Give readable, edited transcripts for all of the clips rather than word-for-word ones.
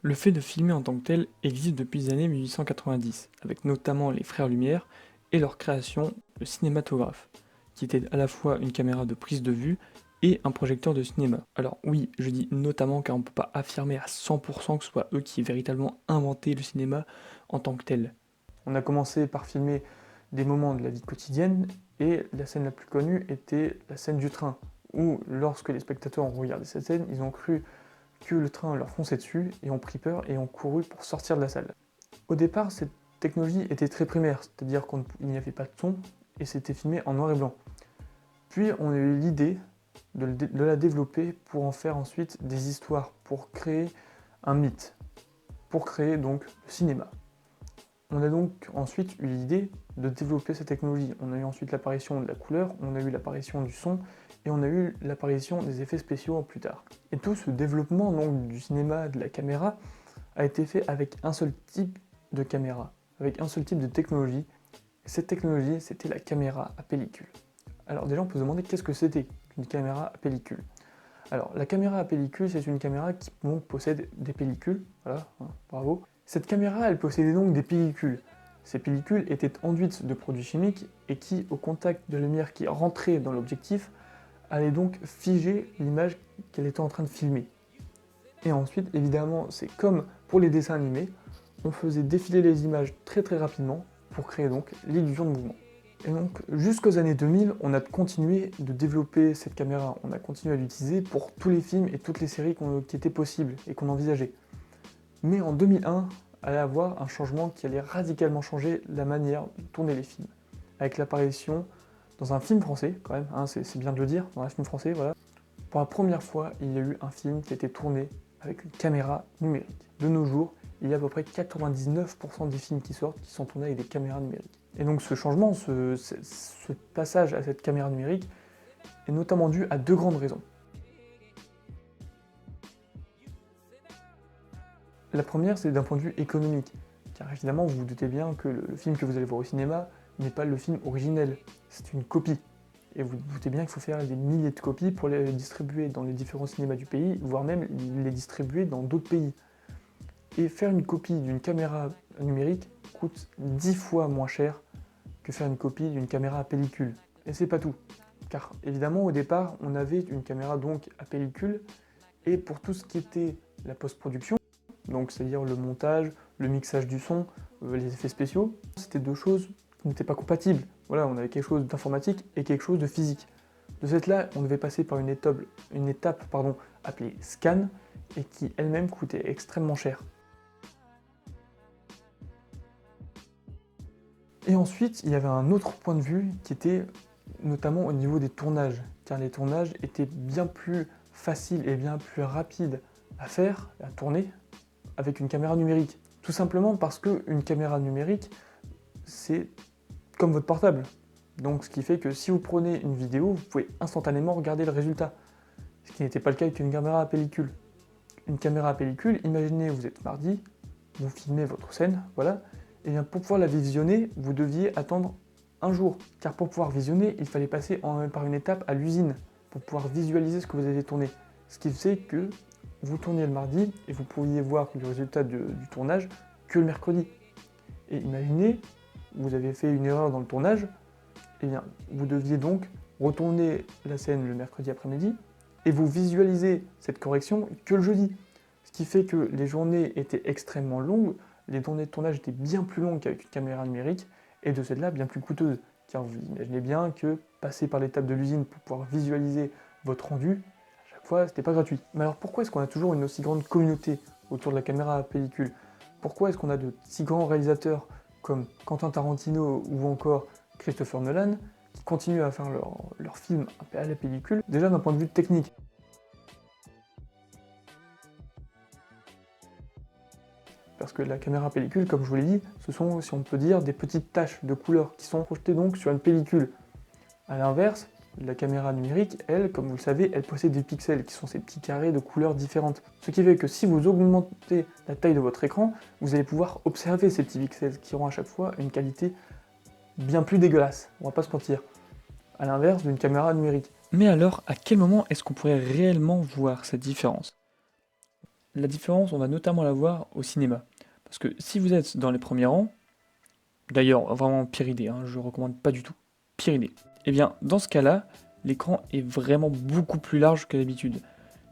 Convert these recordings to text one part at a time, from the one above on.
Le fait de filmer en tant que tel existe depuis les années 1890, avec notamment les frères Lumière et leur création, le cinématographe, qui était à la fois une caméra de prise de vue et un projecteur de cinéma. Alors oui, je dis notamment car on ne peut pas affirmer à 100% que ce soit eux qui aient véritablement inventé le cinéma en tant que tel. On a commencé par filmer des moments de la vie quotidienne et la scène la plus connue était la scène du train, où lorsque les spectateurs ont regardé cette scène, ils ont cru que le train leur fonçait dessus et ont pris peur et ont couru pour sortir de la salle. Au départ, cette technologie était très primaire, c'est-à-dire qu'il n'y avait pas de son et c'était filmé en noir et blanc. Puis on a eu l'idée de la développer pour en faire ensuite des histoires, pour créer un mythe, pour créer donc le cinéma. On a donc ensuite eu l'idée de développer cette technologie. On a eu ensuite l'apparition de la couleur, on a eu l'apparition du son et on a eu l'apparition des effets spéciaux plus tard. Et tout ce développement donc, du cinéma, de la caméra, a été fait avec un seul type de caméra, avec un seul type de technologie. Et cette technologie, c'était la caméra à pellicule. Alors déjà, on peut se demander qu'est-ce que c'était qu'une caméra à pellicule. Alors, la caméra à pellicule, c'est une caméra qui donc, possède des pellicules. Voilà, bravo. Cette caméra, elle possédait donc des pellicules. Ces pellicules étaient enduites de produits chimiques et qui, au contact de lumière qui rentrait dans l'objectif, allaient donc figer l'image qu'elle était en train de filmer. Et ensuite, évidemment, c'est comme pour les dessins animés, on faisait défiler les images très très rapidement pour créer donc l'illusion de mouvement. Et donc, jusqu'aux années 2000, on a continué de développer cette caméra, on a continué à l'utiliser pour tous les films et toutes les séries qui étaient possibles et qu'on envisageait. Mais en 2001, allait avoir un changement qui allait radicalement changer la manière de tourner les films. Avec l'apparition, dans un film français, quand même, hein, c'est bien de le dire, dans un film français, voilà. Pour la première fois, il y a eu un film qui a été tourné avec une caméra numérique. De nos jours, il y a à peu près 99% des films qui sortent qui sont tournés avec des caméras numériques. Et donc ce changement, ce passage à cette caméra numérique est notamment dû à deux grandes raisons. La première, c'est d'un point de vue économique, car évidemment, vous vous doutez bien que le film que vous allez voir au cinéma n'est pas le film originel, c'est une copie. Et vous vous doutez bien qu'il faut faire des milliers de copies pour les distribuer dans les différents cinémas du pays, voire même les distribuer dans d'autres pays. Et faire une copie d'une caméra numérique coûte 10 fois moins cher que faire une copie d'une caméra à pellicule. Et c'est pas tout, car évidemment au départ, on avait une caméra donc à pellicule, et pour tout ce qui était la post-production, donc c'est-à-dire le montage, le mixage du son, les effets spéciaux, c'était deux choses qui n'étaient pas compatibles. Voilà, on avait quelque chose d'informatique et quelque chose de physique. De cette là, on devait passer par une étape appelée scan, et qui elle-même coûtait extrêmement cher. Et ensuite, il y avait un autre point de vue qui était notamment au niveau des tournages, car les tournages étaient bien plus faciles et bien plus rapides à faire, à tourner, avec une caméra numérique. Tout simplement parce qu'une caméra numérique, c'est comme votre portable. Donc ce qui fait que si vous prenez une vidéo, vous pouvez instantanément regarder le résultat. Ce qui n'était pas le cas avec une caméra à pellicule. Une caméra à pellicule, imaginez vous êtes mardi, vous filmez votre scène, voilà, et bien pour pouvoir la visionner, vous deviez attendre un jour. Car pour pouvoir visionner, il fallait passer par une étape à l'usine, pour pouvoir visualiser ce que vous avez tourné. Ce qui fait que vous tourniez le mardi et vous pouviez voir le résultat du tournage que le mercredi. Et imaginez, vous avez fait une erreur dans le tournage, et bien vous deviez donc retourner la scène le mercredi après-midi et vous visualisez cette correction que le jeudi. Ce qui fait que les journées étaient extrêmement longues, les journées de tournage étaient bien plus longues qu'avec une caméra numérique, et de cette là bien plus coûteuses. Car vous imaginez bien que passer par l'étape de l'usine pour pouvoir visualiser votre rendu, à chaque fois, c'était pas gratuit. Mais alors pourquoi est-ce qu'on a toujours une aussi grande communauté autour de la caméra à pellicule? Pourquoi est-ce qu'on a de si grands réalisateurs comme Quentin Tarantino ou encore Christopher Nolan qui continuent à faire leurs films à la pellicule, déjà d'un point de vue technique? Parce que la caméra pellicule, comme je vous l'ai dit, ce sont, si on peut dire, des petites taches de couleur qui sont projetées donc sur une pellicule. A l'inverse, la caméra numérique, elle, comme vous le savez, elle possède des pixels, qui sont ces petits carrés de couleurs différentes. Ce qui fait que si vous augmentez la taille de votre écran, vous allez pouvoir observer ces petits pixels, qui auront à chaque fois une qualité bien plus dégueulasse, on va pas se mentir, à l'inverse d'une caméra numérique. Mais alors, à quel moment est-ce qu'on pourrait réellement voir cette différence? La différence, on va notamment la voir au cinéma. Parce que si vous êtes dans les premiers rangs, d'ailleurs, vraiment pire idée, hein, je ne recommande pas du tout, pire idée. Eh bien, dans ce cas-là, l'écran est vraiment beaucoup plus large que d'habitude.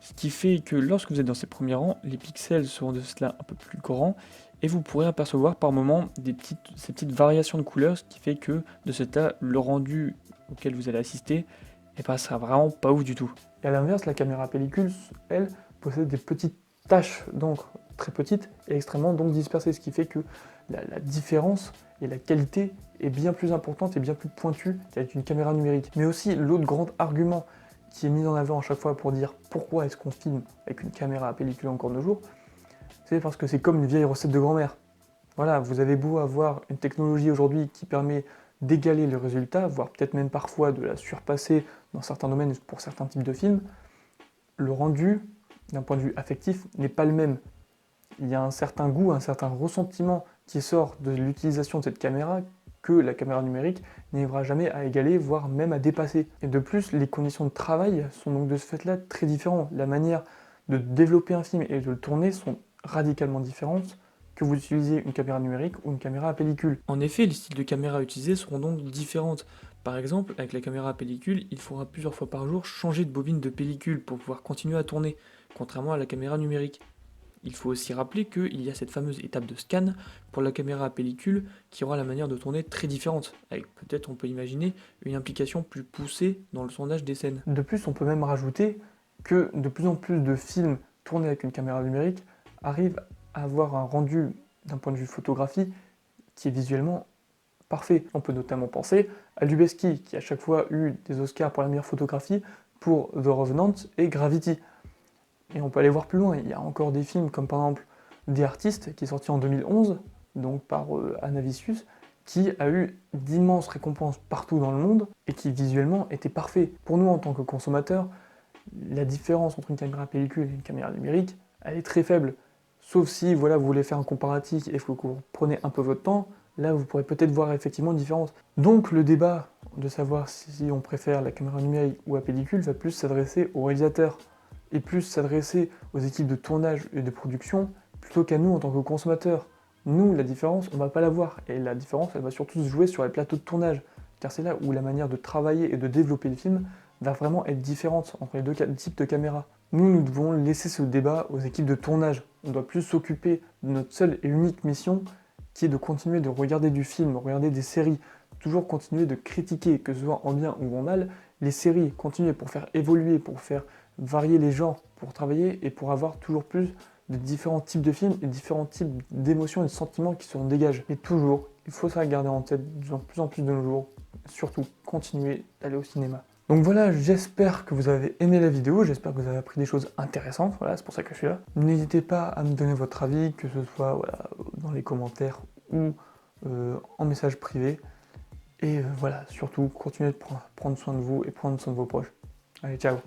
Ce qui fait que lorsque vous êtes dans ces premiers rangs, les pixels seront de cela un peu plus grands et vous pourrez apercevoir par moments ces petites variations de couleurs, ce qui fait que de ce là le rendu auquel vous allez assister sera vraiment pas ouf du tout. Et à l'inverse, la caméra pellicule, elle, possède des petites taches d'encre très petites et extrêmement donc dispersées, ce qui fait que la différence et la qualité est bien plus importante et bien plus pointue qu'avec une caméra numérique. Mais aussi, l'autre grand argument qui est mis en avant à chaque fois pour dire pourquoi est-ce qu'on filme avec une caméra à pellicule encore de nos jours, c'est parce que c'est comme une vieille recette de grand-mère. Voilà, vous avez beau avoir une technologie aujourd'hui qui permet d'égaler le résultat, voire peut-être même parfois de la surpasser dans certains domaines pour certains types de films, le rendu, d'un point de vue affectif, n'est pas le même. Il y a un certain goût, un certain ressentiment qui sort de l'utilisation de cette caméra que la caméra numérique n'arrivera jamais à égaler, voire même à dépasser. Et de plus, les conditions de travail sont donc de ce fait-là très différentes. La manière de développer un film et de le tourner sont radicalement différentes que vous utilisiez une caméra numérique ou une caméra à pellicule. En effet, les styles de caméra utilisés seront donc différentes. Par exemple, avec la caméra à pellicule, il faudra plusieurs fois par jour changer de bobine de pellicule pour pouvoir continuer à tourner, contrairement à la caméra numérique. Il faut aussi rappeler qu'il y a cette fameuse étape de scan pour la caméra à pellicule qui aura la manière de tourner très différente, avec peut-être, on peut imaginer, une implication plus poussée dans le tournage des scènes. De plus, on peut même rajouter que de plus en plus de films tournés avec une caméra numérique arrivent à avoir un rendu d'un point de vue photographie qui est visuellement parfait. On peut notamment penser à Lubezki, qui a chaque fois eu des Oscars pour la meilleure photographie pour The Revenant et Gravity. Et on peut aller voir plus loin, il y a encore des films comme par exemple The Artist, qui est sorti en 2011, donc par Anna Vicius, qui a eu d'immenses récompenses partout dans le monde et qui visuellement était parfait. Pour nous en tant que consommateurs, la différence entre une caméra pellicule et une caméra numérique, elle est très faible. Sauf si voilà, vous voulez faire un comparatif et que vous prenez un peu votre temps, là vous pourrez peut-être voir effectivement une différence. Donc le débat de savoir si on préfère la caméra numérique ou la pellicule va plus s'adresser aux réalisateurs et plus s'adresser aux équipes de tournage et de production plutôt qu'à nous en tant que consommateurs. Nous, la différence, on va pas la voir. Et la différence, elle va surtout se jouer sur les plateaux de tournage. Car c'est là où la manière de travailler et de développer le film va vraiment être différente entre les deux types de caméras. Nous devons laisser ce débat aux équipes de tournage. On doit plus s'occuper de notre seule et unique mission, qui est de continuer de regarder du film, regarder des séries, toujours continuer de critiquer, que ce soit en bien ou en mal, les séries, continuer pour faire évoluer, pour faire varier les genres, pour travailler et pour avoir toujours plus de différents types de films et différents types d'émotions et de sentiments qui se dégagent. Et toujours, il faut ça garder en tête de plus en plus de nos jours, surtout continuer d'aller au cinéma. Donc voilà, j'espère que vous avez aimé la vidéo, j'espère que vous avez appris des choses intéressantes, voilà, c'est pour ça que je suis là. N'hésitez pas à me donner votre avis, que ce soit voilà, dans les commentaires ou en message privé. Et voilà, surtout, continuez de prendre soin de vous et prendre soin de vos proches. Allez, ciao!